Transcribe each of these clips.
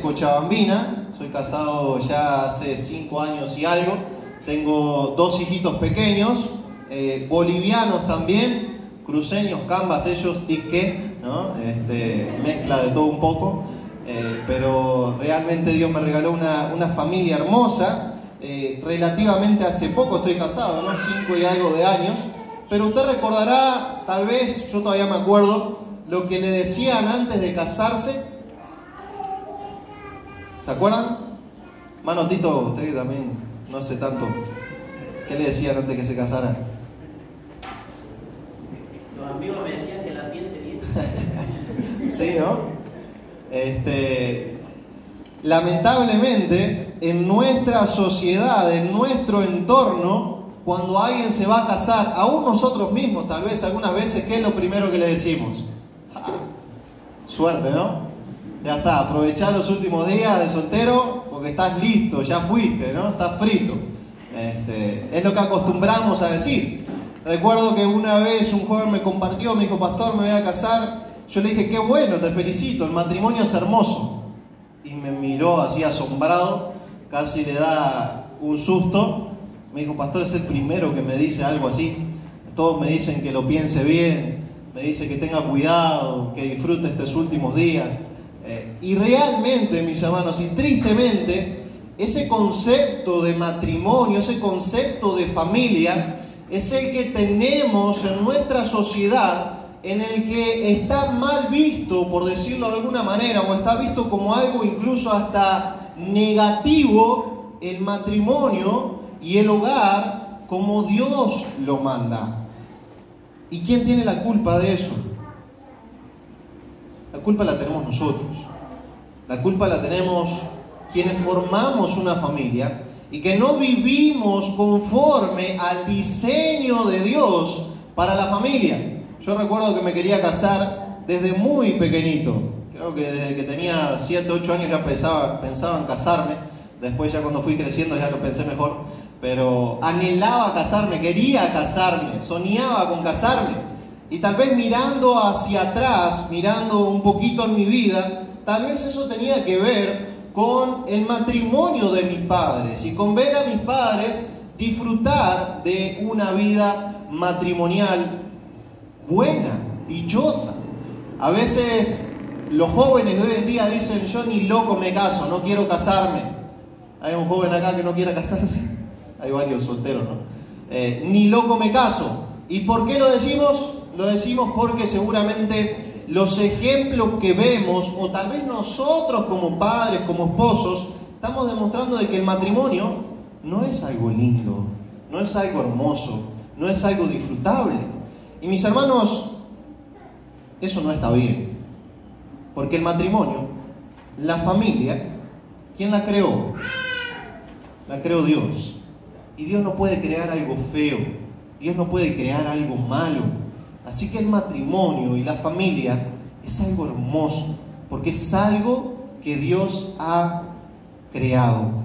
Cochabambina, soy casado ya hace 5 años y algo, tengo 2 hijitos pequeños, bolivianos también, cruceños, cambas, ellos, tique, ¿no? Mezcla de todo un poco, pero realmente Dios me regaló una familia hermosa. Relativamente hace poco estoy casado, ¿no? 5 y algo de años, pero usted recordará, tal vez, yo todavía me acuerdo, lo que le decían antes de casarse. ¿Se acuerdan? Mano, Tito, usted también no hace tanto. ¿Qué le decían antes que se casara? Los amigos me decían que la piense bien. Sí, ¿no? Lamentablemente, en nuestra sociedad, en nuestro entorno, cuando alguien se va a casar, aún nosotros mismos, tal vez algunas veces, ¿qué es lo primero que le decimos? Suerte, ¿no? Ya está, aprovechá los últimos días de soltero porque estás listo, ya fuiste, ¿no? Estás frito. Es lo que acostumbramos a decir. Recuerdo que una vez un joven me compartió, me dijo: pastor, me voy a casar. Yo le dije: qué bueno, te felicito, el matrimonio es hermoso. Y me miró así asombrado, casi le da un susto. Me dijo: pastor, es el primero que me dice algo así. Todos me dicen que lo piense bien, me dice que tenga cuidado, que disfrute estos últimos días. Y realmente, mis hermanos, y tristemente, ese concepto de matrimonio, ese concepto de familia, es el que tenemos en nuestra sociedad, en el que está mal visto, por decirlo de alguna manera, o está visto como algo incluso hasta negativo, el matrimonio y el hogar como Dios lo manda. ¿Y quién tiene la culpa de eso? La culpa la tenemos nosotros. La culpa la tenemos quienes formamos una familia y que no vivimos conforme al diseño de Dios para la familia. Yo recuerdo que me quería casar desde muy pequeñito. Creo que desde que tenía 7, 8 años ya pensaba en casarme. Después, ya cuando fui creciendo, ya lo pensé mejor. Pero anhelaba casarme, quería casarme, soñaba con casarme. Y tal vez mirando hacia atrás, mirando un poquito en mi vida, tal vez eso tenía que ver con el matrimonio de mis padres y con ver a mis padres disfrutar de una vida matrimonial buena, dichosa. A veces los jóvenes de hoy en día dicen: yo ni loco me caso, no quiero casarme. Hay un joven acá que no quiera casarse. Hay varios solteros, ¿no? Ni loco me caso. ¿Y por qué lo decimos? Lo decimos porque seguramente los ejemplos que vemos, o tal vez nosotros como padres, como esposos, estamos demostrando de que el matrimonio no es algo lindo, no es algo hermoso, no es algo disfrutable. Y mis hermanos, eso no está bien. Porque el matrimonio, la familia, ¿quién la creó? La creó Dios. Y Dios no puede crear algo feo. Dios no puede crear algo malo. Así que el matrimonio y la familia es algo hermoso, porque es algo que Dios ha creado.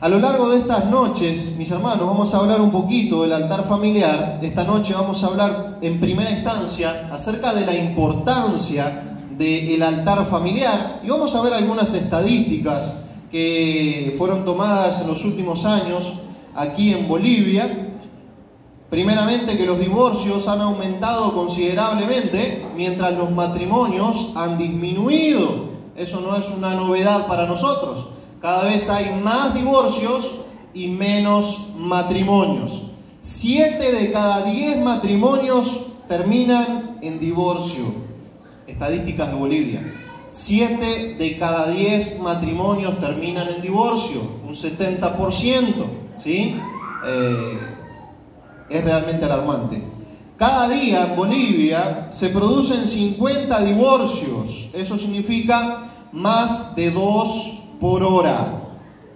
A lo largo de estas noches, mis hermanos, vamos a hablar un poquito del altar familiar. Esta noche vamos a hablar en primera instancia acerca de la importancia del altar familiar, y vamos a ver algunas estadísticas que fueron tomadas en los últimos años aquí en Bolivia. Primeramente, que los divorcios han aumentado considerablemente, mientras los matrimonios han disminuido. Eso no es una novedad para nosotros. Cada vez hay más divorcios y menos matrimonios. 7 de cada 10 matrimonios terminan en divorcio. Estadísticas de Bolivia. 7 de cada 10 matrimonios terminan en divorcio. Un 70%. ¿Sí? Es realmente alarmante. Cada día en Bolivia se producen 50 divorcios. Eso significa más de 2 por hora.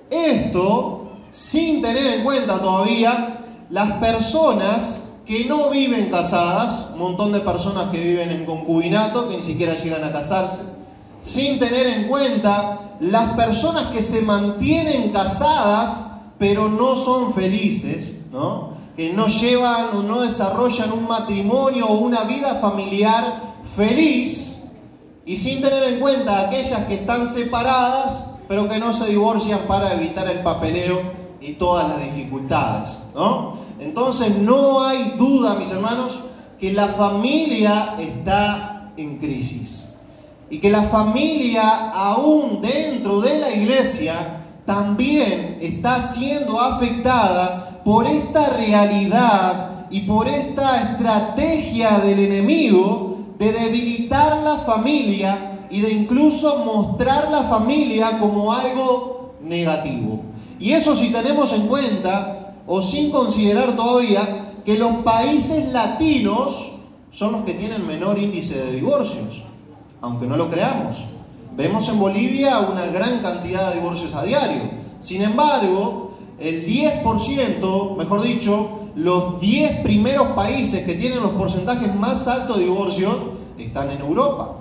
Esto sin tener en cuenta todavía las personas que no viven casadas, un montón de personas que viven en concubinato, que ni siquiera llegan a casarse, sin tener en cuenta las personas que se mantienen casadas pero no son felices, ¿no? Que no llevan o no desarrollan un matrimonio o una vida familiar feliz. y sin tener en cuenta aquellas que están separadas, pero que no se divorcian para evitar el papeleo y todas las dificultades, ¿no? Entonces no hay duda, mis hermanos, que la familia está en crisis. Y que la familia, aún dentro de la iglesia, también está siendo afectada por esta realidad y por esta estrategia del enemigo de debilitar la familia y de incluso mostrar la familia como algo negativo. Y eso si tenemos en cuenta, o sin considerar todavía, que los países latinos son los que tienen menor índice de divorcios, aunque no lo creamos. Vemos en Bolivia una gran cantidad de divorcios a diario. Sin embargo, el 10%, mejor dicho, los 10 primeros países que tienen los porcentajes más altos de divorcios están en Europa.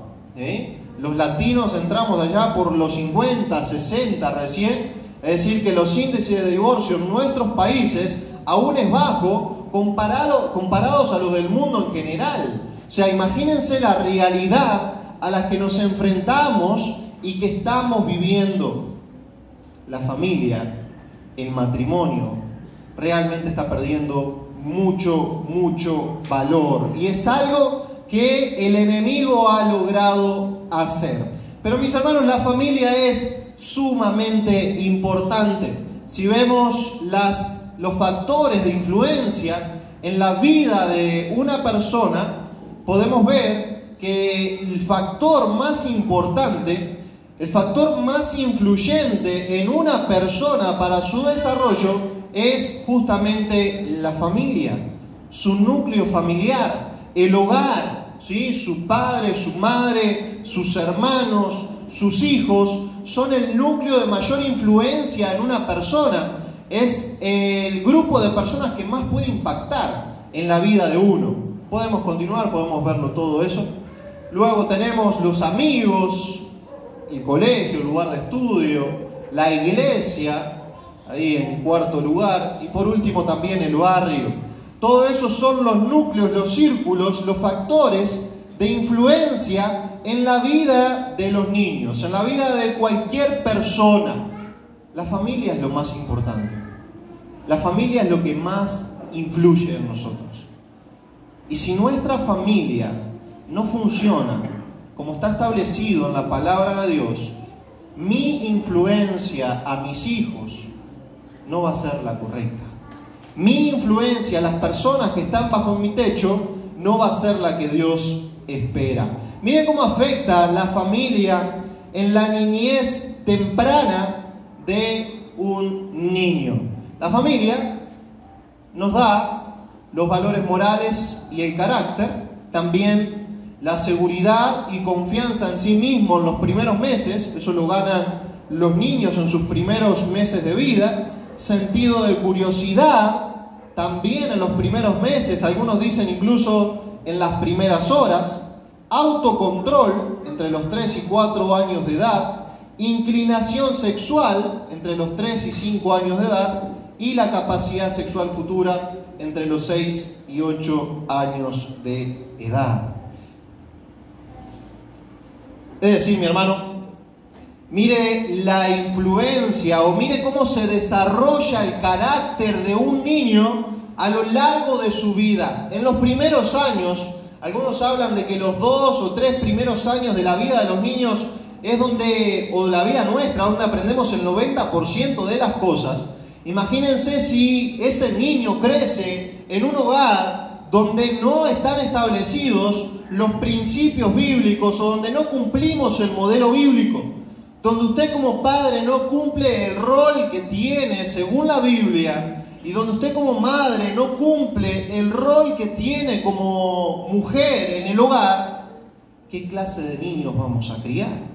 Los latinos entramos allá por los 50, 60 recién. Es decir, que los índices de divorcio en nuestros países aún es bajo comparados a los del mundo en general. O sea, imagínense la realidad a la que nos enfrentamos y que estamos viviendo. La familia, el matrimonio, realmente está perdiendo mucho valor. Y es algo que el enemigo ha logrado hacer. Pero mis hermanos, la familia es sumamente importante. Si vemos los factores de influencia en la vida de una persona, podemos ver que el factor más importante, el factor más influyente en una persona para su desarrollo es justamente la familia, su núcleo familiar, el hogar, ¿sí? Su padre, su madre, sus hermanos, sus hijos son el núcleo de mayor influencia en una persona. Es el grupo de personas que más puede impactar en la vida de uno. Podemos continuar, podemos verlo todo eso. Luego tenemos los amigos, el colegio, el lugar de estudio, la iglesia, ahí en cuarto lugar, y por último también el barrio. Todo eso son los núcleos, los círculos, los factores de influencia en la vida de los niños, en la vida de cualquier persona. La familia es lo más importante. La familia es lo que más influye en nosotros. Y si nuestra familia no funciona como está establecido en la palabra de Dios, mi influencia a mis hijos no va a ser la correcta. Mi influencia a las personas que están bajo mi techo no va a ser la que Dios espera. Miren cómo afecta la familia en la niñez temprana de un niño. La familia nos da los valores morales y el carácter, también la seguridad y confianza en sí mismo en los primeros meses, eso lo ganan los niños en sus primeros meses de vida, sentido de curiosidad también en los primeros meses, algunos dicen incluso en las primeras horas, autocontrol entre los 3 y 4 años de edad, inclinación sexual entre los 3 y 5 años de edad y la capacidad sexual futura entre los 6 y 8 años de edad. Es decir, mi hermano, mire la influencia o mire cómo se desarrolla el carácter de un niño a lo largo de su vida. En los primeros años, algunos hablan de que los 2 o 3 primeros años de la vida de los niños es donde, o de la vida nuestra, donde aprendemos el 90% de las cosas. Imagínense si ese niño crece en un hogar donde no están establecidos los principios bíblicos o donde no cumplimos el modelo bíblico, donde usted como padre no cumple el rol que tiene según la Biblia y donde usted como madre no cumple el rol que tiene como mujer en el hogar, ¿qué clase de niños vamos a criar?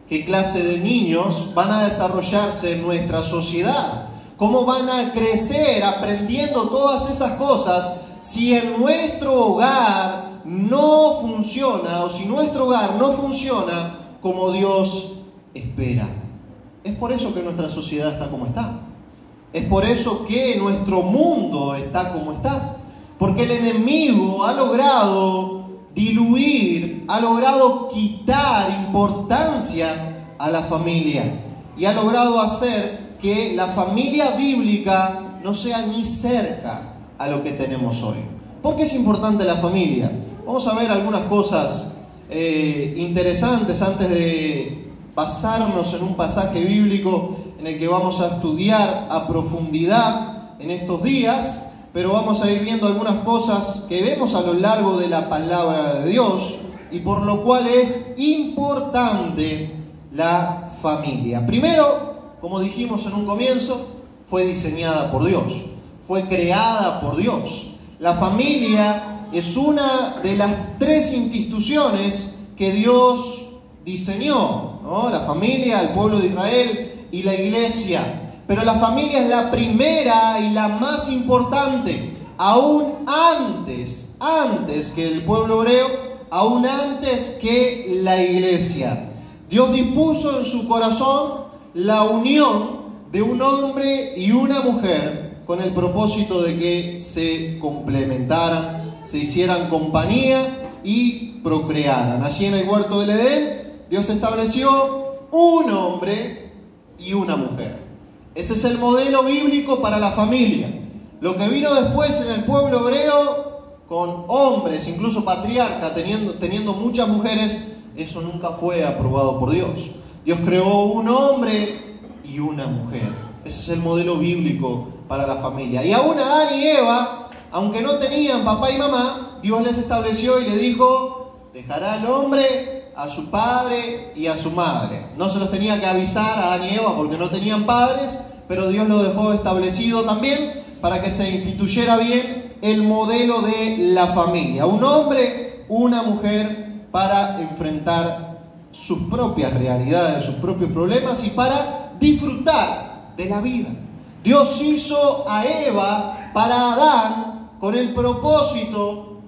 ¿Qué clase de niños van a desarrollarse en nuestra sociedad? ¿Cómo van a crecer aprendiendo todas esas cosas si en nuestro hogar no funciona o si nuestro hogar no funciona como Dios espera? Es por eso que nuestra sociedad está como está. Es por eso que nuestro mundo está como está. Porque el enemigo ha logrado diluir, ha logrado quitar importancia a la familia y ha logrado hacer que la familia bíblica no sea ni cerca a lo que tenemos hoy. ¿Por qué es importante la familia? Vamos a ver algunas cosas interesantes antes de basarnos en un pasaje bíblico en el que vamos a estudiar a profundidad en estos días, pero vamos a ir viendo algunas cosas que vemos a lo largo de la palabra de Dios y por lo cual es importante la familia. Primero, como dijimos en un comienzo, fue diseñada por Dios, fue creada por Dios. La familia es una de las 3 instituciones que Dios diseñó, ¿no? La familia, el pueblo de Israel y la iglesia. Pero la familia es la primera y la más importante, aún antes que el pueblo hebreo, aún antes que la iglesia. Dios dispuso en su corazón la unión de un hombre y una mujer con el propósito de que se complementaran, se hicieran compañía y procrearan. Allí en el huerto del Edén, Dios estableció un hombre y una mujer. Ese es el modelo bíblico para la familia. Lo que vino después en el pueblo hebreo, con hombres, incluso patriarca, teniendo muchas mujeres, eso nunca fue aprobado por Dios. Dios creó un hombre y una mujer. Ese es el modelo bíblico para la familia. Y aún Adán y Eva, aunque no tenían papá y mamá, Dios les estableció y le dijo: dejará al hombre a su padre y a su madre. No se los tenía que avisar a Adán y Eva porque no tenían padres, pero Dios lo dejó establecido también para que se instituyera bien el modelo de la familia. Un hombre, una mujer, para enfrentar sus propias realidades, sus propios problemas y para disfrutar de la vida. Dios hizo a Eva para Adán con el propósito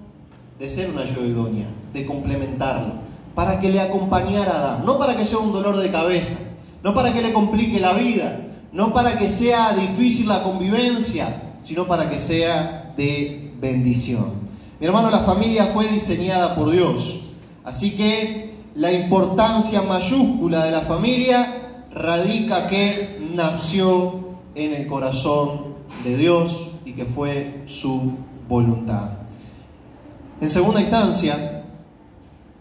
de ser una ayuda idónea, de complementarlo, para que le acompañara a Adán, no para que sea un dolor de cabeza, no para que le complique la vida, no para que sea difícil la convivencia, sino para que sea de bendición. Mi hermano, la familia fue diseñada por Dios, así que la importancia mayúscula de la familia radica que nació en el corazón de Dios y que fue su voluntad. En segunda instancia,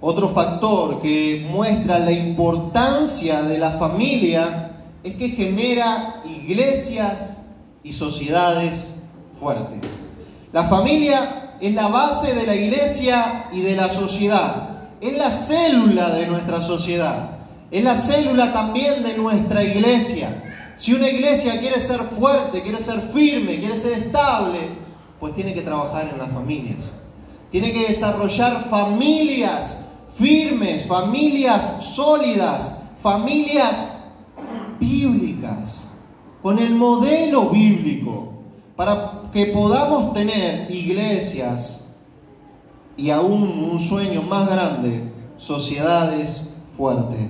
otro factor que muestra la importancia de la familia es que genera iglesias y sociedades fuertes. La familia es la base de la iglesia y de la sociedad. Es la célula de nuestra sociedad. Es la célula también de nuestra iglesia. Si una iglesia quiere ser fuerte, quiere ser firme, quiere ser estable, pues tiene que trabajar en las familias. Tiene que desarrollar familias firmes, familias sólidas, familias bíblicas, con el modelo bíblico, para que podamos tener iglesias y aún un sueño más grande, sociedades fuertes.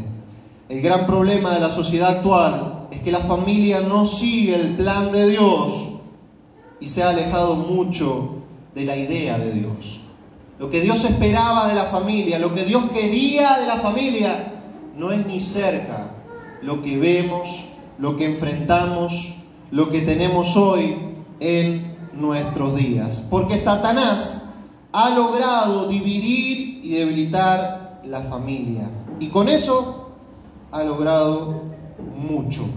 El gran problema de la sociedad actual es que la familia no sigue el plan de Dios y se ha alejado mucho de la idea de Dios. Lo que Dios esperaba de la familia, lo que Dios quería de la familia, no es ni cerca lo que vemos, lo que enfrentamos, lo que tenemos hoy en nuestros días. Porque Satanás ha logrado dividir y debilitar la familia. Y con eso ha logrado mucho.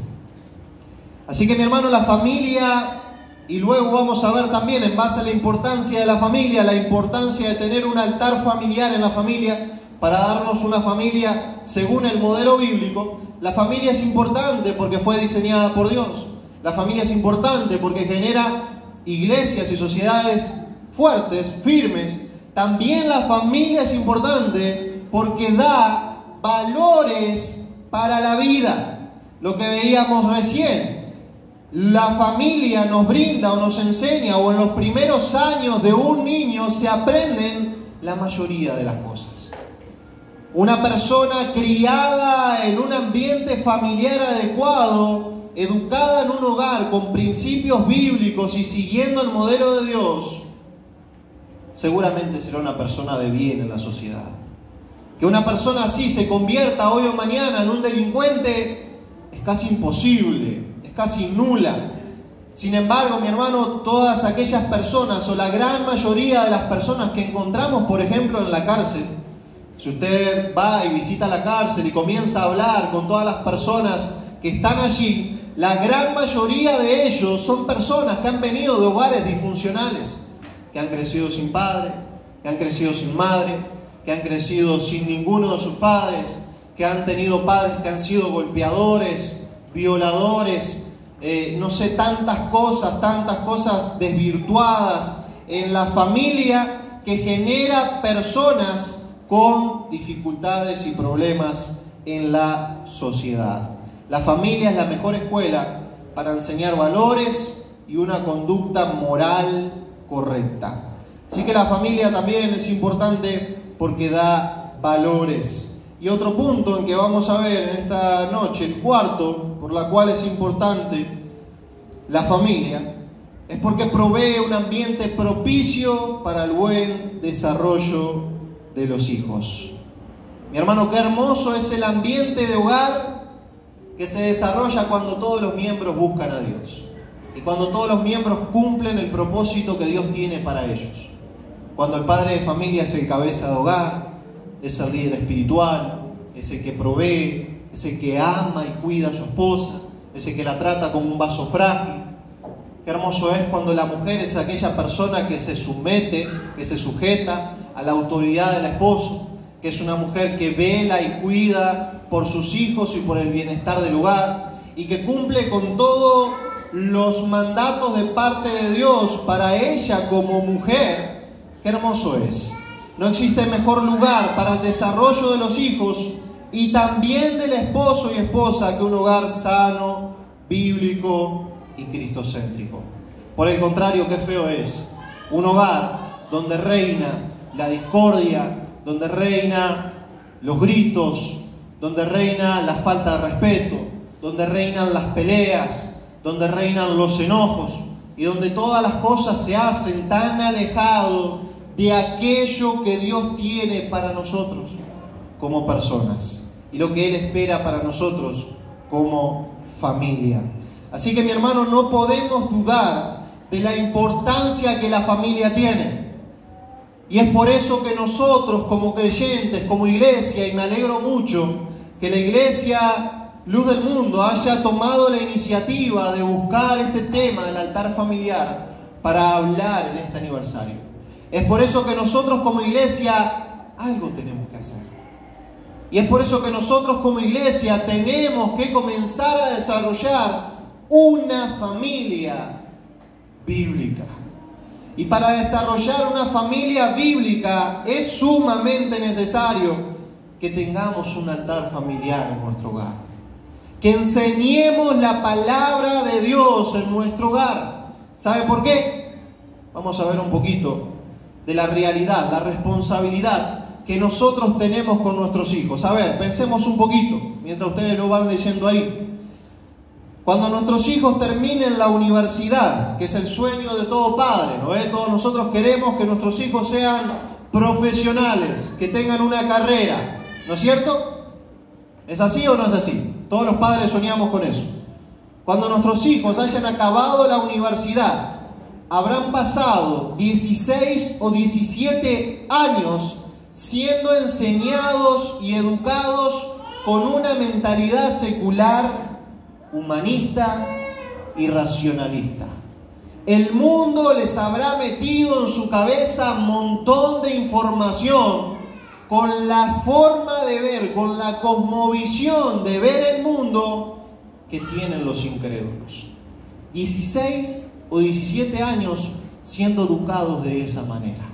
Así que, mi hermano, la familia, y luego vamos a ver también, en base a la importancia de la familia, la importancia de tener un altar familiar en la familia para darnos una familia según el modelo bíblico. La familia es importante porque fue diseñada por Dios. La familia es importante porque genera iglesias y sociedades fuertes, firmes. También la familia es importante porque da valores para la vida. Lo que veíamos recién. La familia nos brinda o nos enseña, o en los primeros años de un niño se aprenden la mayoría de las cosas. Una persona criada en un ambiente familiar adecuado, educada en un hogar con principios bíblicos y siguiendo el modelo de Dios, seguramente será una persona de bien en la sociedad. Que una persona así se convierta hoy o mañana en un delincuente es casi imposible, es casi nula. Sin embargo, mi hermano, todas aquellas personas o la gran mayoría de las personas que encontramos, por ejemplo, en la cárcel, si usted va y visita la cárcel y comienza a hablar con todas las personas que están allí, la gran mayoría de ellos son personas que han venido de hogares disfuncionales, que han crecido sin padre, que han crecido sin madre, que han crecido sin ninguno de sus padres, que han tenido padres que han sido golpeadores, violadores, no sé, tantas cosas desvirtuadas en la familia que genera personas con dificultades y problemas en la sociedad. La familia es la mejor escuela para enseñar valores y una conducta moral correcta. Así que la familia también es importante porque da valores. Y otro punto en que vamos a ver en esta noche, el cuarto, por la cual es importante la familia, es porque provee un ambiente propicio para el buen desarrollo de los hijos. Mi hermano, qué hermoso es el ambiente de hogar que se desarrolla cuando todos los miembros buscan a Dios y cuando todos los miembros cumplen el propósito que Dios tiene para ellos. Cuando el padre de familia es el cabeza de hogar, es el líder espiritual, es el que provee, es el que ama y cuida a su esposa, es el que la trata como un vaso frágil. Qué hermoso es cuando la mujer es aquella persona que se somete, que se sujeta a la autoridad del esposo, que es una mujer que vela y cuida por sus hijos y por el bienestar del hogar, y que cumple con todos los mandatos de parte de Dios para ella como mujer. Qué hermoso es. No existe mejor lugar para el desarrollo de los hijos y también del esposo y esposa que un hogar sano, bíblico y cristocéntrico. Por el contrario, qué feo es un hogar donde reina la discordia, donde reina los gritos, donde reina la falta de respeto, donde reinan las peleas, donde reinan los enojos y donde todas las cosas se hacen tan alejado de aquello que Dios tiene para nosotros como personas y lo que Él espera para nosotros como familia. Así que, mi hermano, no podemos dudar de la importancia que la familia tiene. Y es por eso que nosotros como creyentes, como iglesia, y me alegro mucho que la iglesia Luz del Mundo haya tomado la iniciativa de buscar este tema del altar familiar para hablar en este aniversario. Es por eso que nosotros como iglesia algo tenemos que hacer. Y es por eso que nosotros como iglesia tenemos que comenzar a desarrollar una familia bíblica. Y para desarrollar una familia bíblica es sumamente necesario que tengamos un altar familiar en nuestro hogar. Que enseñemos la palabra de Dios en nuestro hogar. ¿Sabe por qué? Vamos a ver un poquito de la realidad, la responsabilidad que nosotros tenemos con nuestros hijos. A ver, pensemos un poquito, mientras ustedes lo van leyendo ahí. Cuando nuestros hijos terminen la universidad, que es el sueño de todo padre, ¿no? Todos nosotros queremos que nuestros hijos sean profesionales, que tengan una carrera, ¿no es cierto? ¿Es así o no es así? Todos los padres soñamos con eso. Cuando nuestros hijos hayan acabado la universidad, habrán pasado 16 o 17 años siendo enseñados y educados con una mentalidad secular, humanista y racionalista. El mundo les habrá metido en su cabeza un montón de información con la forma de ver, con la cosmovisión de ver el mundo que tienen los incrédulos. 16 o 17 años siendo educados de esa manera.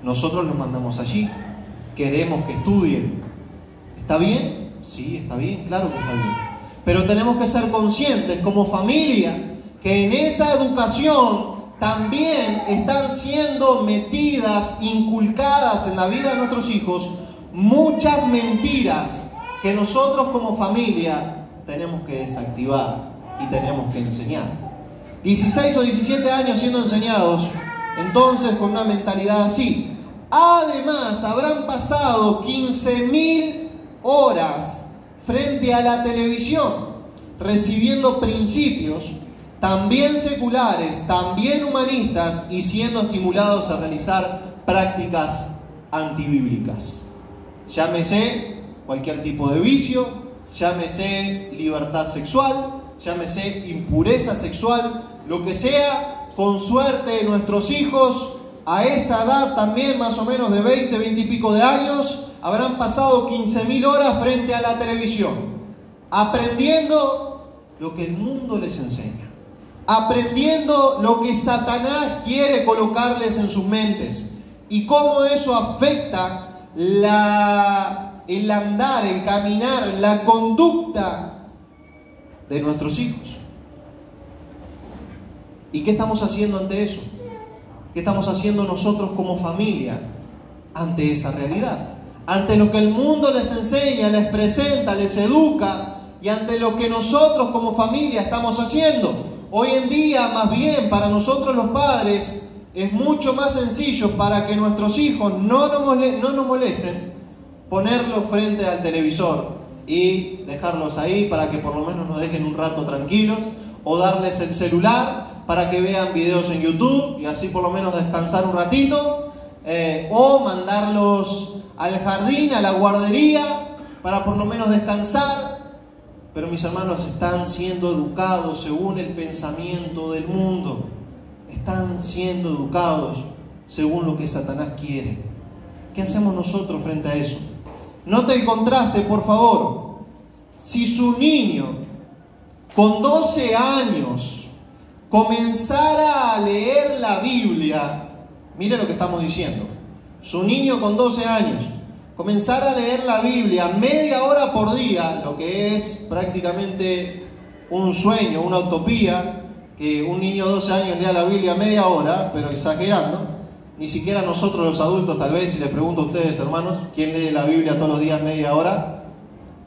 Nosotros los mandamos allí, queremos que estudien. ¿Está bien? Sí, está bien, claro que está bien. Pero tenemos que ser conscientes como familia que en esa educación también están siendo metidas, inculcadas en la vida de nuestros hijos muchas mentiras que nosotros como familia tenemos que desactivar y tenemos que enseñar. 16 o 17 años siendo enseñados entonces con una mentalidad así. Además, habrán pasado 15.000 horas frente a la televisión, recibiendo principios también seculares, también humanistas, y siendo estimulados a realizar prácticas antibíblicas. Llámese cualquier tipo de vicio, llámese libertad sexual, llámese impureza sexual, lo que sea. Con suerte nuestros hijos a esa edad también, más o menos de 20 y pico de años, habrán pasado 15.000 horas frente a la televisión, aprendiendo lo que el mundo les enseña, aprendiendo lo que Satanás quiere colocarles en sus mentes y cómo eso afecta el andar, el caminar, la conducta de nuestros hijos. ¿Y qué estamos haciendo ante eso? ¿Qué estamos haciendo nosotros como familia ante esa realidad? Ante lo que el mundo les enseña, les presenta, les educa, y ante lo que nosotros como familia estamos haciendo. Hoy en día, más bien, para nosotros los padres, es mucho más sencillo, para que nuestros hijos no nos molesten, ponerlos frente al televisor y dejarlos ahí para que por lo menos nos dejen un rato tranquilos, o darles el celular para que vean videos en YouTube y así por lo menos descansar un ratito, o mandarlos al jardín, a la guardería, para por lo menos descansar. Pero mis hermanos, están siendo educados según el pensamiento del mundo, están siendo educados según lo que Satanás quiere. ¿Qué hacemos nosotros frente a eso? Note el contraste, por favor. Si su niño con 12 años comenzara a leer la Biblia, mire lo que estamos diciendo, su niño con 12 años comenzara a leer la Biblia media hora por día, lo que es prácticamente un sueño, una utopía, que un niño de 12 años lea la Biblia media hora, pero exagerando. Ni siquiera nosotros los adultos, tal vez, si les pregunto a ustedes, hermanos, ¿quién lee la Biblia todos los días media hora?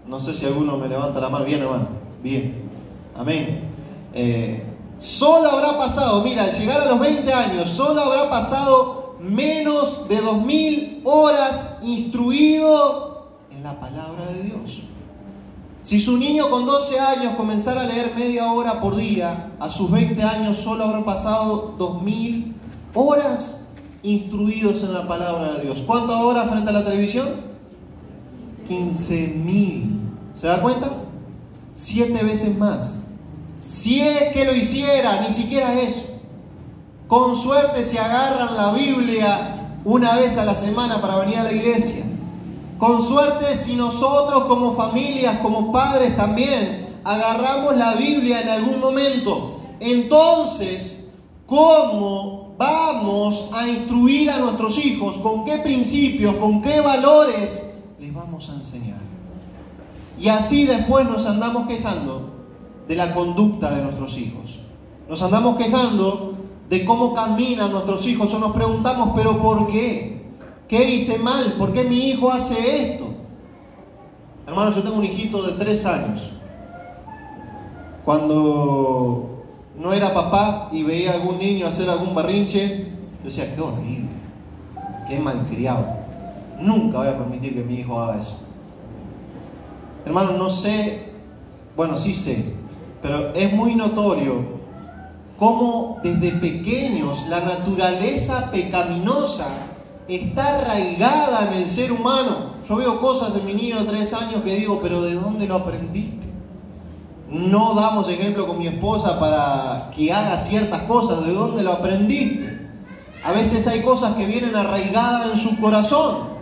No sé si alguno me levanta la mano. Bien, hermano, bien, amén. Solo habrá pasado, mira, al llegar a los 20 años, solo habrá pasado menos de 2.000 horas instruido en la palabra de Dios. Si su niño con 12 años comenzara a leer media hora por día, a sus 20 años solo habrán pasado 2.000 horas instruidos en la palabra de Dios. ¿Cuántas horas frente a la televisión? 15.000. ¿Se da cuenta? 7 veces más. Si es que lo hiciera, ni siquiera eso. Con suerte se agarran la Biblia una vez a la semana para venir a la iglesia. Con suerte, si nosotros como familias, como padres también, agarramos la Biblia en algún momento. Entonces, ¿cómo vamos a instruir a nuestros hijos? ¿Con qué principios, con qué valores les vamos a enseñar? Y así después nos andamos quejando de la conducta de nuestros hijos. Nos andamos quejando de cómo caminan nuestros hijos, o nos preguntamos, ¿pero por qué? ¿Qué hice mal? ¿Por qué mi hijo hace esto? Hermano, yo tengo un hijito de 3 años. Cuando no era papá y veía a algún niño hacer algún berrinche, yo decía, qué horrible, qué malcriado. Nunca voy a permitir que mi hijo haga eso. Hermano, no sé, bueno, sí sé, pero es muy notorio cómo desde pequeños la naturaleza pecaminosa está arraigada en el ser humano. Yo veo cosas en mi niño de 3 años que digo, pero ¿de dónde lo aprendiste? No damos ejemplo con mi esposa para que haga ciertas cosas. ¿De dónde lo aprendiste? A veces hay cosas que vienen arraigadas en su corazón.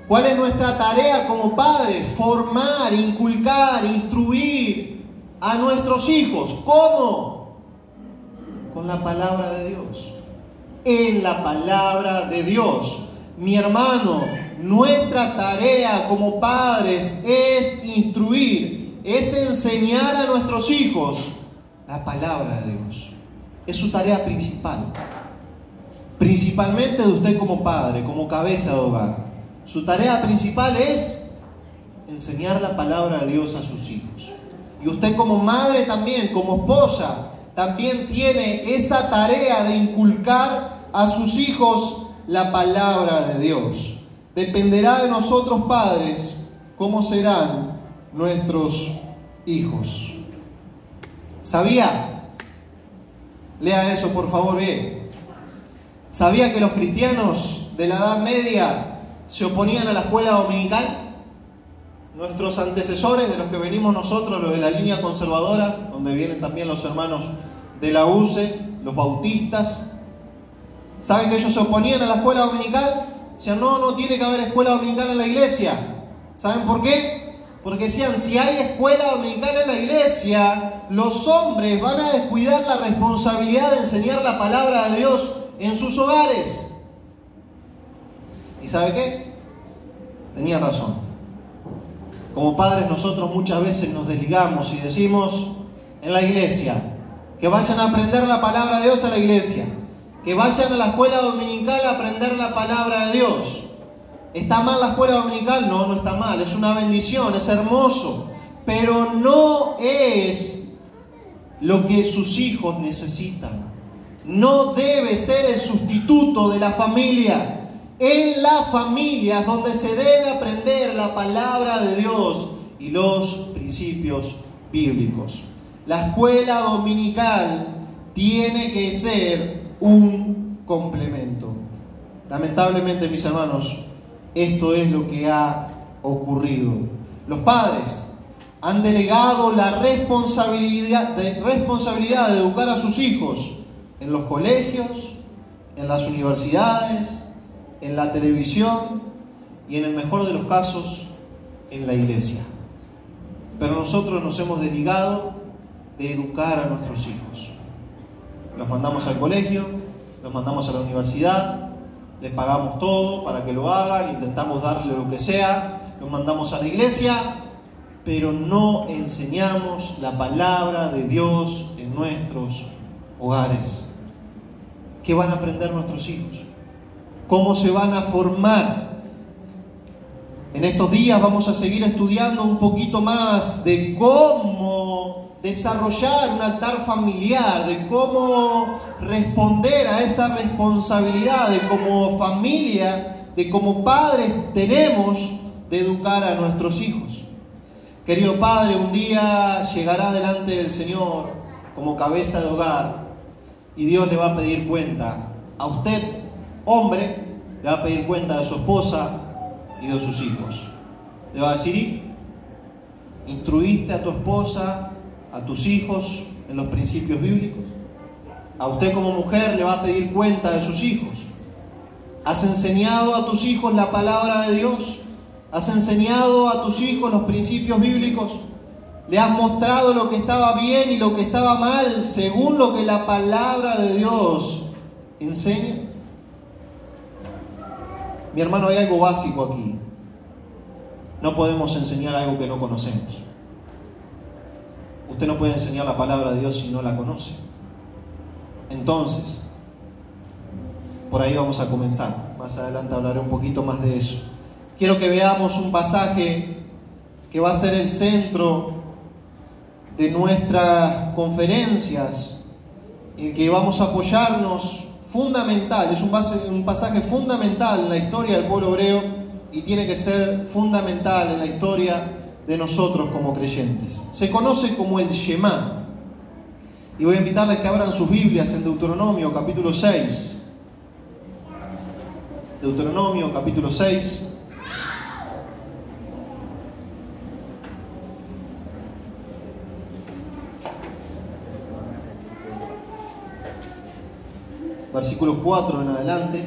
¿Cuál es nuestra tarea como padres? Formar, inculcar, instruir a nuestros hijos. ¿Cómo? Con la palabra de Dios. En la palabra de Dios. Mi hermano, nuestra tarea como padres es instruir, es enseñar a nuestros hijos la palabra de Dios. Es su tarea principal. Principalmente de usted como padre, como cabeza de hogar. Su tarea principal es enseñar la palabra de Dios a sus hijos. Y usted como madre también, como esposa, también tiene esa tarea de inculcar a sus hijos la palabra de Dios. Dependerá de nosotros padres cómo serán nuestros hijos. ¿Sabía? Lea eso por favor bien. ¿Sabía que los cristianos de la Edad Media se oponían a la escuela dominical? Nuestros antecesores, de los que venimos nosotros, los de la línea conservadora, donde vienen también los hermanos de la UCE, los bautistas, ¿saben que ellos se oponían a la escuela dominical? Decían, no tiene que haber escuela dominical en la iglesia. ¿Saben por qué? Porque decían, si hay escuela dominical en la iglesia, los hombres van a descuidar la responsabilidad de enseñar la palabra de Dios en sus hogares. ¿Y sabe qué? Tenía razón. Como padres nosotros muchas veces nos desligamos y decimos en la iglesia, que vayan a aprender la palabra de Dios a la iglesia, que vayan a la escuela dominical a aprender la palabra de Dios. ¿Está mal la escuela dominical? No, no está mal, es una bendición, es hermoso, pero no es lo que sus hijos necesitan. No debe ser el sustituto de la familia. En la familia es donde se debe aprender la palabra de Dios y los principios bíblicos. La escuela dominical tiene que ser un complemento. Lamentablemente, mis hermanos, esto es lo que ha ocurrido. Los padres han delegado la responsabilidad de educar a sus hijos en los colegios, en las universidades, en la televisión y en el mejor de los casos, en la iglesia. Pero nosotros nos hemos desligado de educar a nuestros hijos. Los mandamos al colegio, los mandamos a la universidad, les pagamos todo para que lo hagan, intentamos darle lo que sea, los mandamos a la iglesia, pero no enseñamos la palabra de Dios en nuestros hogares. ¿Qué van a aprender nuestros hijos? ¿Cómo se van a formar? En estos días vamos a seguir estudiando un poquito más de cómo desarrollar un altar familiar, de cómo responder a esa responsabilidad, de como familia, de como padres tenemos de educar a nuestros hijos. Querido padre, un día llegará delante del Señor como cabeza de hogar y Dios le va a pedir cuenta. A usted, hombre, le va a pedir cuenta de su esposa y de sus hijos. Le va a decir, ¿instruiste a tu esposa, a tus hijos en los principios bíblicos? A usted como mujer le va a pedir cuenta de sus hijos. ¿Has enseñado a tus hijos la palabra de Dios? ¿Has enseñado a tus hijos los principios bíblicos? ¿Le has mostrado lo que estaba bien y lo que estaba mal según lo que la palabra de Dios enseña? Mi hermano, hay algo básico aquí. No podemos enseñar algo que no conocemos. Usted no puede enseñar la palabra de Dios si no la conoce. Entonces, por ahí vamos a comenzar. Más adelante hablaré un poquito más de eso. Quiero que veamos un pasaje que va a ser el centro de nuestras conferencias, en que vamos a apoyarnos fundamental. Es un pasaje fundamental en la historia del pueblo hebreo y tiene que ser fundamental en la historia de nosotros como creyentes. Se conoce como el Shema. Y voy a invitarles a que abran sus Biblias en Deuteronomio capítulo 6. Deuteronomio capítulo 6. Versículo 4 en adelante.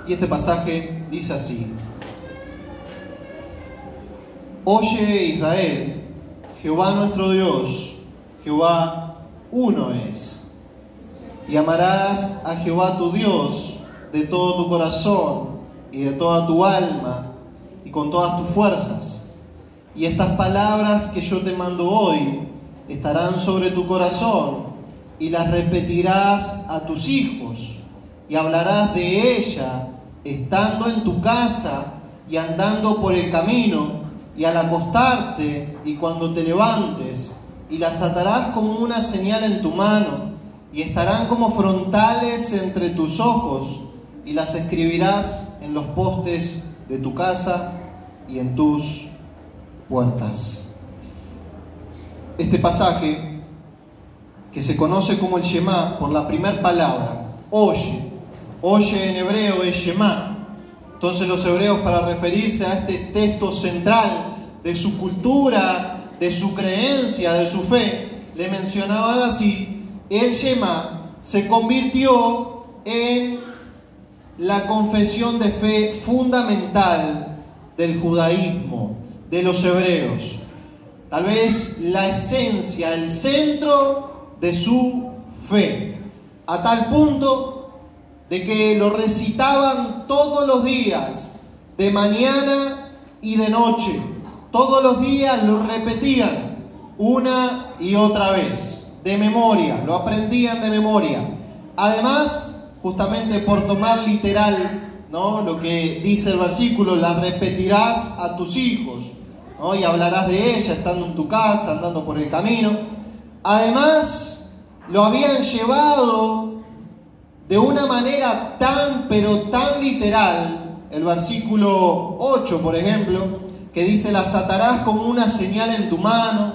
Y este pasaje dice así: Oye Israel, Jehová nuestro Dios, Jehová uno es. Y amarás a Jehová tu Dios de todo tu corazón y de toda tu alma y con todas tus fuerzas. Y estas palabras que yo te mando hoy estarán sobre tu corazón y las repetirás a tus hijos y hablarás de ella estando en tu casa y andando por el camino y al acostarte y cuando te levantes, y las atarás como una señal en tu mano y estarán como frontales entre tus ojos, y las escribirás en los postes de tu casa y en tus puertas. Este pasaje, que se conoce como el Shema por la primera palabra, oye en hebreo es Shema. Entonces los hebreos, para referirse a este texto central de su cultura, de su creencia, de su fe, le mencionaban así: el Shema se convirtió en la confesión de fe fundamental del judaísmo, de los hebreos. Tal vez la esencia, el centro de su fe, a tal punto de que lo recitaban todos los días, de mañana y de noche. Todos los días lo repetían una y otra vez, de memoria, lo aprendían de memoria. Además, justamente por tomar literal, ¿no?, lo que dice el versículo, la repetirás a tus hijos, ¿no?, y hablarás de ella estando en tu casa, andando por el camino. Además, lo habían llevado de una manera tan, pero tan literal. El versículo 8, por ejemplo, que dice: las atarás como una señal en tu mano,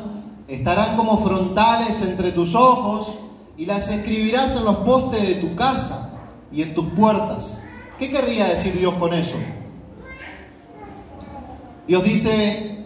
estarán como frontales entre tus ojos, y las escribirás en los postes de tu casa y en tus puertas. ¿Qué querría decir Dios con eso? Dios dice: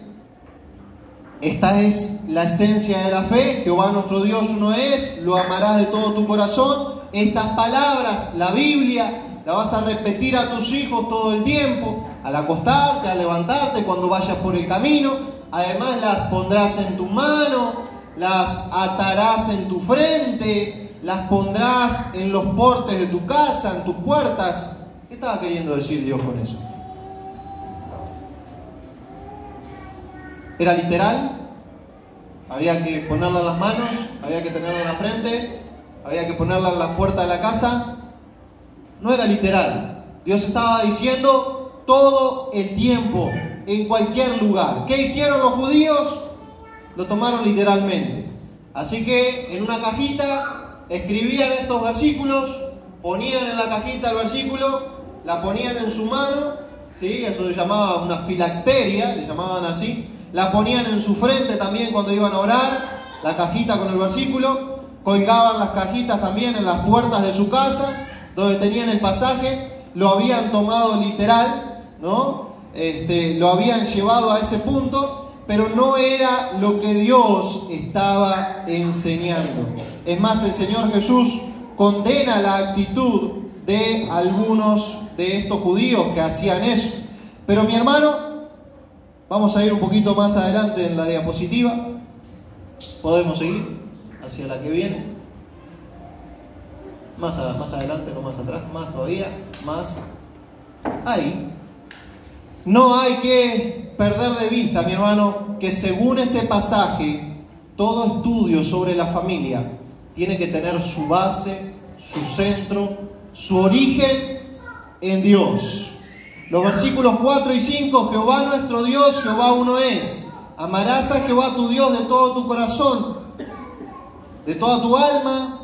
esta es la esencia de la fe, Jehová nuestro Dios uno es, lo amarás de todo tu corazón. Estas palabras, la Biblia, la vas a repetir a tus hijos todo el tiempo, al acostarte, al levantarte, cuando vayas por el camino. Además las pondrás en tu mano, las atarás en tu frente, las pondrás en los portes de tu casa, en tus puertas. ¿Qué estaba queriendo decir Dios con eso? ¿Era literal? ¿Había que ponerla en las manos? ¿Había que tenerla en la frente? ¿Había que ponerla en la puerta de la casa? No era literal. Dios estaba diciendo todo el tiempo, en cualquier lugar. ¿Qué hicieron los judíos? Lo tomaron literalmente. Así que en una cajita escribían estos versículos, ponían en la cajita el versículo, la ponían en su mano, ¿sí? Eso se llamaba una filacteria, le llamaban así. La ponían en su frente también cuando iban a orar, la cajita con el versículo. Colgaban las cajitas también en las puertas de su casa, donde tenían el pasaje. Lo habían tomado literal, ¿no? Lo habían llevado a ese punto, pero no era lo que Dios estaba enseñando. Es más, el Señor Jesús condena la actitud de algunos de estos judíos que hacían eso. Pero mi hermano, vamos a ir un poquito más adelante en la diapositiva. Podemos seguir hacia la que viene, más adelante, no más atrás, más todavía, más ahí. No hay que perder de vista, mi hermano, que según este pasaje, todo estudio sobre la familia tiene que tener su base, su centro, su origen en Dios. Los versículos 4 y 5, Jehová nuestro Dios, Jehová uno es. Amarás a Jehová tu Dios de todo tu corazón, de toda tu alma,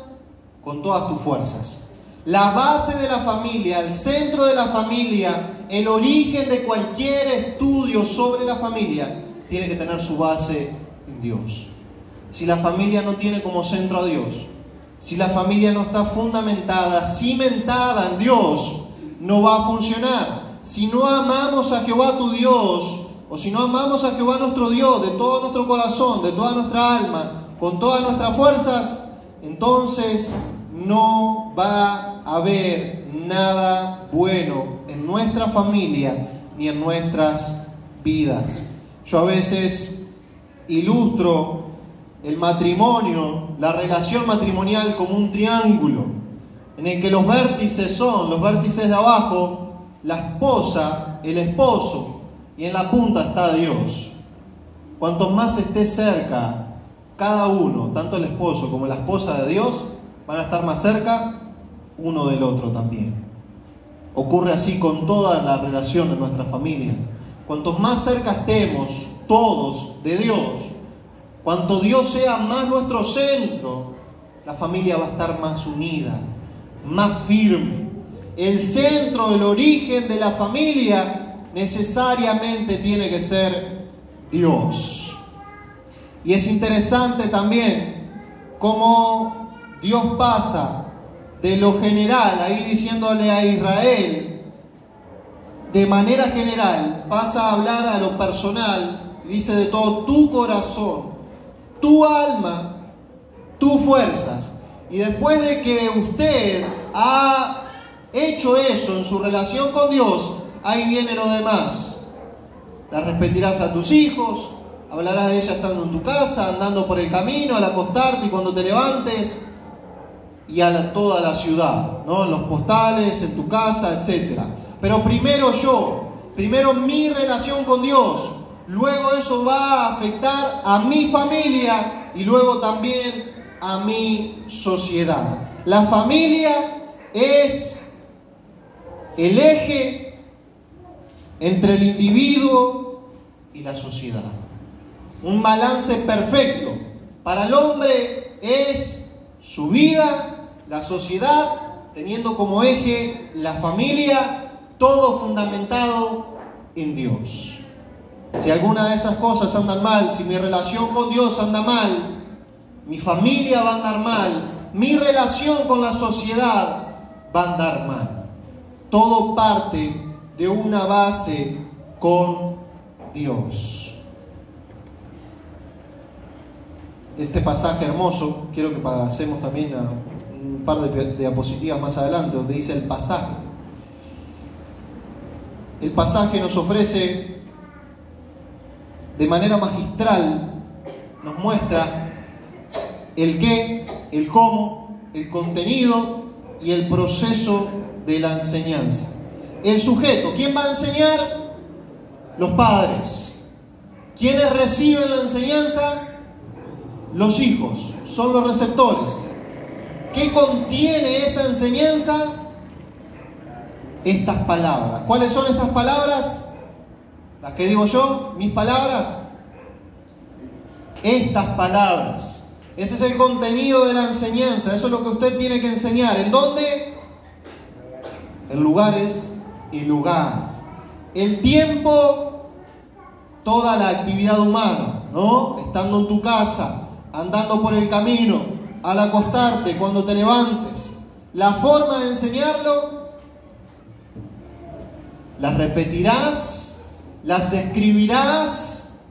con todas tus fuerzas. La base de la familia, el centro de la familia, el origen de cualquier estudio sobre la familia, tiene que tener su base en Dios. Si la familia no tiene como centro a Dios, si la familia no está fundamentada, cimentada en Dios, no va a funcionar. Si no amamos a Jehová tu Dios, o si no amamos a Jehová nuestro Dios de todo nuestro corazón, de toda nuestra alma, con todas nuestras fuerzas, entonces no va a haber nada bueno en nuestra familia ni en nuestras vidas. Yo a veces ilustro el matrimonio, la relación matrimonial, como un triángulo en el que los vértices son, los vértices de abajo, la esposa, el esposo, y en la punta está Dios. Cuanto más esté cerca cada uno, tanto el esposo como la esposa de Dios, van a estar más cerca uno del otro también. Ocurre así con toda la relación de nuestra familia. Cuantos más cerca estemos todos de Dios, cuanto Dios sea más nuestro centro, la familia va a estar más unida, más firme. El centro, el origen de la familia necesariamente tiene que ser Dios. Y es interesante también cómo Dios pasa de lo general, ahí diciéndole a Israel, de manera general, pasa a hablar a lo personal, y dice de todo tu corazón, tu alma, tus fuerzas. Y después de que usted ha hecho eso en su relación con Dios, ahí viene lo demás. Las respetarás a tus hijos, hablarás de ella estando en tu casa, andando por el camino, al acostarte y cuando te levantes, y a toda la ciudad, ¿no? En los postales, en tu casa, etc. Pero primero primero mi relación con Dios, luego eso va a afectar a mi familia y luego también a mi sociedad. La familia es el eje entre el individuo y la sociedad. Un balance perfecto. Para el hombre es su vida, la sociedad, teniendo como eje la familia, todo fundamentado en Dios. Si alguna de esas cosas andan mal, si mi relación con Dios anda mal, mi familia va a andar mal, mi relación con la sociedad va a andar mal. Todo parte de una base con Dios. Este pasaje hermoso, quiero que pasemos también a un par de diapositivas más adelante, donde dice el pasaje. El pasaje nos ofrece de manera magistral, nos muestra el qué, el cómo, el contenido y el proceso de la enseñanza. El sujeto, ¿quién va a enseñar? Los padres. ¿Quiénes reciben la enseñanza? Los hijos, son los receptores. ¿Qué contiene esa enseñanza? Estas palabras. ¿Cuáles son estas palabras? Las que digo yo, mis palabras. Estas palabras. Ese es el contenido de la enseñanza. Eso es lo que usted tiene que enseñar. ¿En dónde? En lugares y lugar. El tiempo, toda la actividad humana, ¿no? Estando en tu casa, andando por el camino, al acostarte, cuando te levantes. La forma de enseñarlo, las repetirás, las escribirás.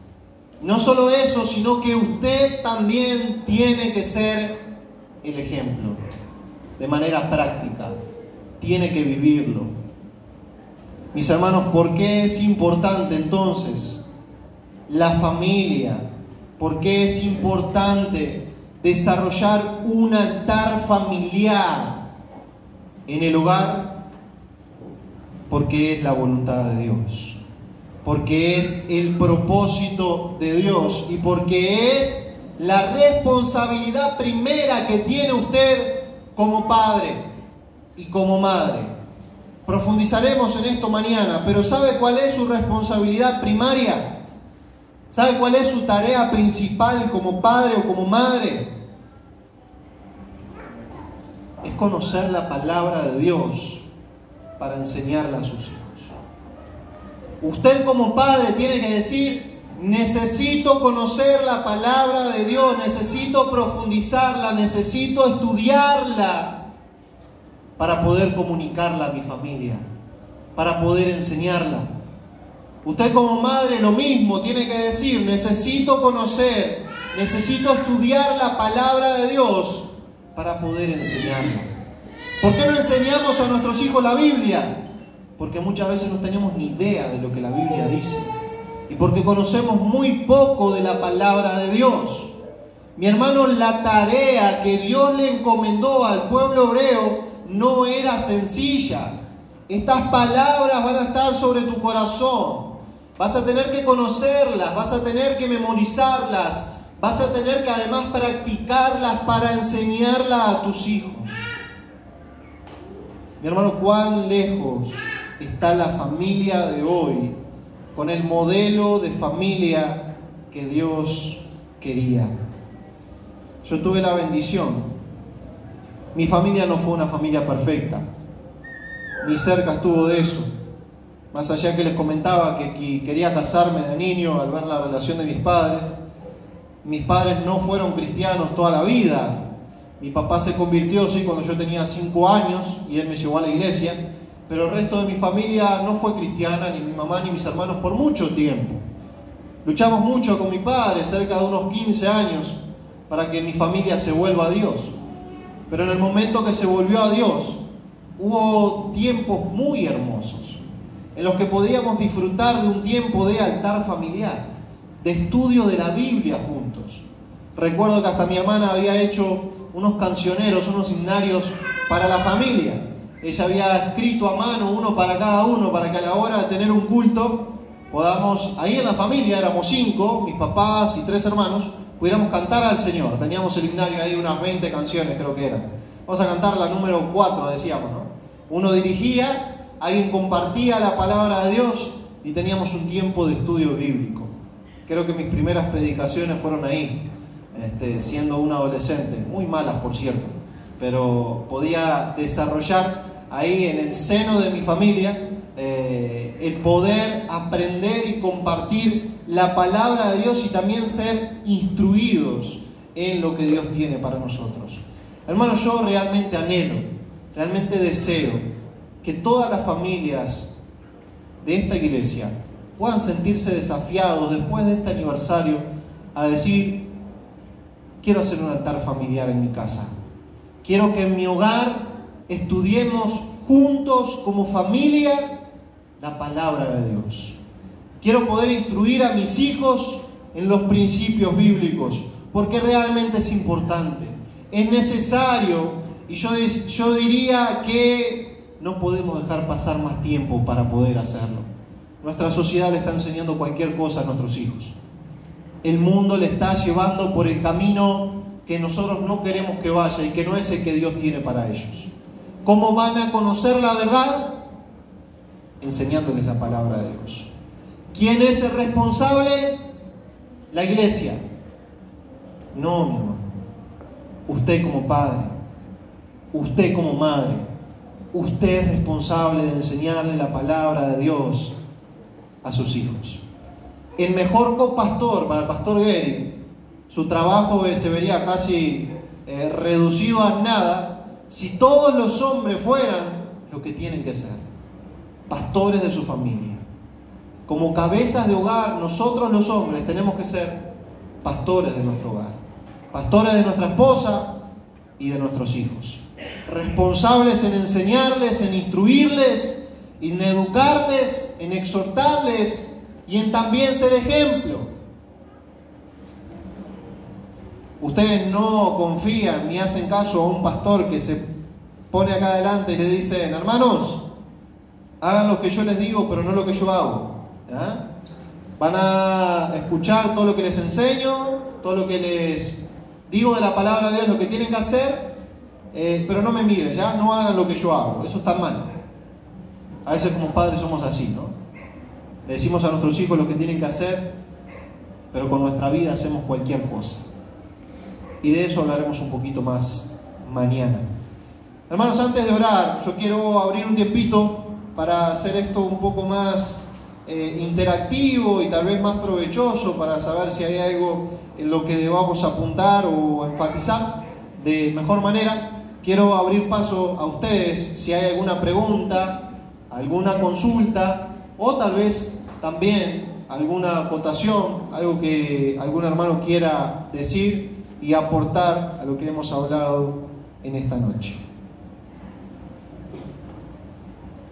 No solo eso, sino que usted también tiene que ser el ejemplo. De manera práctica, tiene que vivirlo. Mis hermanos, ¿por qué es importante entonces la familia? ¿Por qué es importante desarrollar un altar familiar en el hogar? Porque es la voluntad de Dios, porque es el propósito de Dios y porque es la responsabilidad primera que tiene usted como padre y como madre. Profundizaremos en esto mañana, pero ¿sabe cuál es su responsabilidad primaria? ¿Sabe cuál es su tarea principal como padre o como madre? Es conocer la palabra de Dios para enseñarla a sus hijos. Usted como padre tiene que decir: necesito conocer la palabra de Dios, necesito profundizarla, necesito estudiarla para poder comunicarla a mi familia, para poder enseñarla. Usted como madre lo mismo tiene que decir: necesito conocer, necesito estudiar la palabra de Dios para poder enseñarla. ¿Por qué no enseñamos a nuestros hijos la Biblia? Porque muchas veces no tenemos ni idea de lo que la Biblia dice. Y porque conocemos muy poco de la palabra de Dios. Mi hermano, la tarea que Dios le encomendó al pueblo hebreo no era sencilla. Estas palabras van a estar sobre tu corazón. Vas a tener que conocerlas, vas a tener que memorizarlas, vas a tener que además practicarlas para enseñarlas a tus hijos. Mi hermano, ¿cuán lejos está la familia de hoy con el modelo de familia que Dios quería? Yo tuve la bendición. Mi familia no fue una familia perfecta, ni cerca estuvo de eso. Más allá que les comentaba que quería casarme de niño al ver la relación de mis padres no fueron cristianos toda la vida. Mi papá se convirtió, sí, cuando yo tenía 5 años y él me llevó a la iglesia, pero el resto de mi familia no fue cristiana, ni mi mamá ni mis hermanos, por mucho tiempo. Luchamos mucho con mi padre, cerca de unos 15 años, para que mi familia se vuelva a Dios. Pero en el momento que se volvió a Dios, hubo tiempos muy hermosos, en los que podíamos disfrutar de un tiempo de altar familiar, de estudio de la Biblia juntos. Recuerdo que hasta mi hermana había hecho unos cancioneros, unos himnarios para la familia. Ella había escrito a mano uno para cada uno, para que a la hora de tener un culto podamos, ahí en la familia, éramos 5, mis papás y 3 hermanos, pudiéramos cantar al Señor. Teníamos el himnario ahí de unas 20 canciones, creo que eran. Vamos a cantar la número 4, decíamos, ¿no? Uno dirigía, alguien compartía la palabra de Dios y teníamos un tiempo de estudio bíblico. Creo que mis primeras predicaciones fueron ahí, siendo un adolescente, muy malas por cierto, pero podía desarrollar ahí en el seno de mi familia el poder aprender y compartir la palabra de Dios y también ser instruidos en lo que Dios tiene para nosotros. Hermanos, yo realmente anhelo, realmente deseo que todas las familias de esta iglesia puedan sentirse desafiados después de este aniversario a decir: quiero hacer un altar familiar en mi casa. Quiero que en mi hogar estudiemos juntos como familia la palabra de Dios. Quiero poder instruir a mis hijos en los principios bíblicos, porque realmente es importante, es necesario, y yo diría que no podemos dejar pasar más tiempo para poder hacerlo. Nuestra sociedad le está enseñando cualquier cosa a nuestros hijos. El mundo le está llevando por el camino que nosotros no queremos que vaya y que no es el que Dios tiene para ellos. ¿Cómo van a conocer la verdad? Enseñándoles la palabra de Dios. ¿Quién es el responsable? La iglesia. No, mi hermano. Usted como padre, usted como madre, usted es responsable de enseñarle la palabra de Dios a sus hijos. El mejor copastor para el pastor Gary, su trabajo se vería casi reducido a nada si todos los hombres fueran lo que tienen que ser, pastores de su familia. Como cabezas de hogar, nosotros los hombres tenemos que ser pastores de nuestro hogar, pastores de nuestra esposa y de nuestros hijos, responsables en enseñarles, en instruirles, en educarles, en exhortarles y en también ser ejemplo. Ustedes no confían ni hacen caso a un pastor que se pone acá adelante y le dice: hermanos, hagan lo que yo les digo, pero no lo que yo hago. ¿Ya? Van a escuchar todo lo que les enseño, todo lo que les digo de la palabra de Dios, lo que tienen que hacer, pero no me miren, ya no hagan lo que yo hago. Eso está mal. A veces como padres somos así, ¿no? Le decimos a nuestros hijos lo que tienen que hacer, pero con nuestra vida hacemos cualquier cosa. Y de eso hablaremos un poquito más mañana. Hermanos, antes de orar, yo quiero abrir un tiempito para hacer esto un poco más interactivo y tal vez más provechoso, para saber si hay algo en lo que debamos apuntar o enfatizar de mejor manera. Quiero abrir paso a ustedes si hay alguna pregunta, alguna consulta, o tal vez también alguna acotación, algo que algún hermano quiera decir y aportar a lo que hemos hablado en esta noche.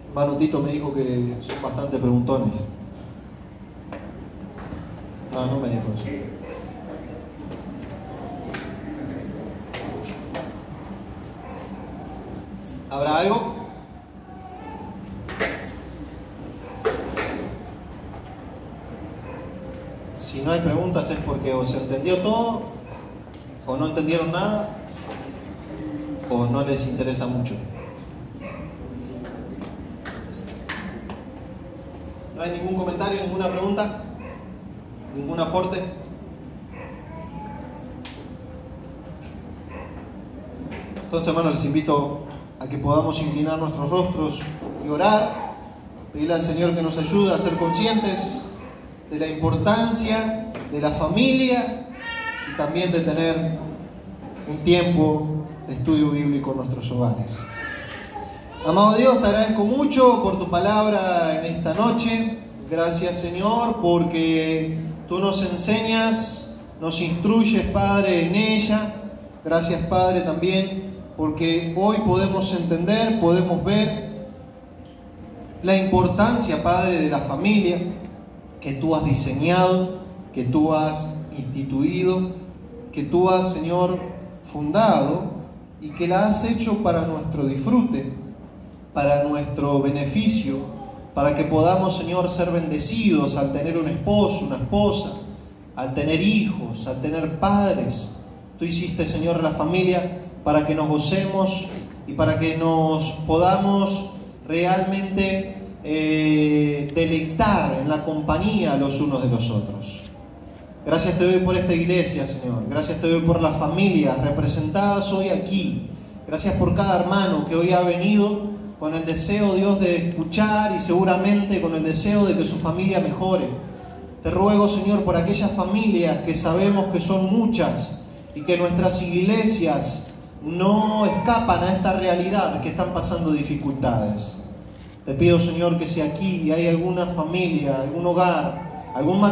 Hermano Tito me dijo que son bastante preguntones. No me dijo eso. ¿Habrá algo? Si no hay preguntas es porque o se entendió todo, o no entendieron nada, o no les interesa mucho. ¿No hay ningún comentario, ninguna pregunta? ¿Ningún aporte? Entonces, hermanos, les invito a que podamos inclinar nuestros rostros y orar, pedirle al Señor que nos ayude a ser conscientes de la importancia de la familia y también de tener un tiempo de estudio bíblico en nuestros hogares. Amado Dios, te agradezco mucho por tu palabra en esta noche. Gracias, Señor, porque tú nos enseñas, nos instruyes, Padre, en ella. Gracias, Padre, también porque hoy podemos entender, podemos ver la importancia, Padre, de la familia que tú has diseñado, que tú has instituido, que tú has, Señor, fundado y que la has hecho para nuestro disfrute, para nuestro beneficio, para que podamos, Señor, ser bendecidos al tener un esposo, una esposa, al tener hijos, al tener padres. Tú hiciste, Señor, la familia para que nos gocemos y para que nos podamos realmente deleitar en la compañía los unos de los otros. Gracias te doy por esta iglesia, Señor. Gracias te doy por las familias representadas hoy aquí. Gracias por cada hermano que hoy ha venido con el deseo, Dios, de escuchar y seguramente con el deseo de que su familia mejore. Te ruego, Señor, por aquellas familias que sabemos que son muchas y que nuestras iglesias no escapan a esta realidad, que están pasando dificultades. Te pido, Señor, que si aquí hay alguna familia, algún hogar, algún matrimonio,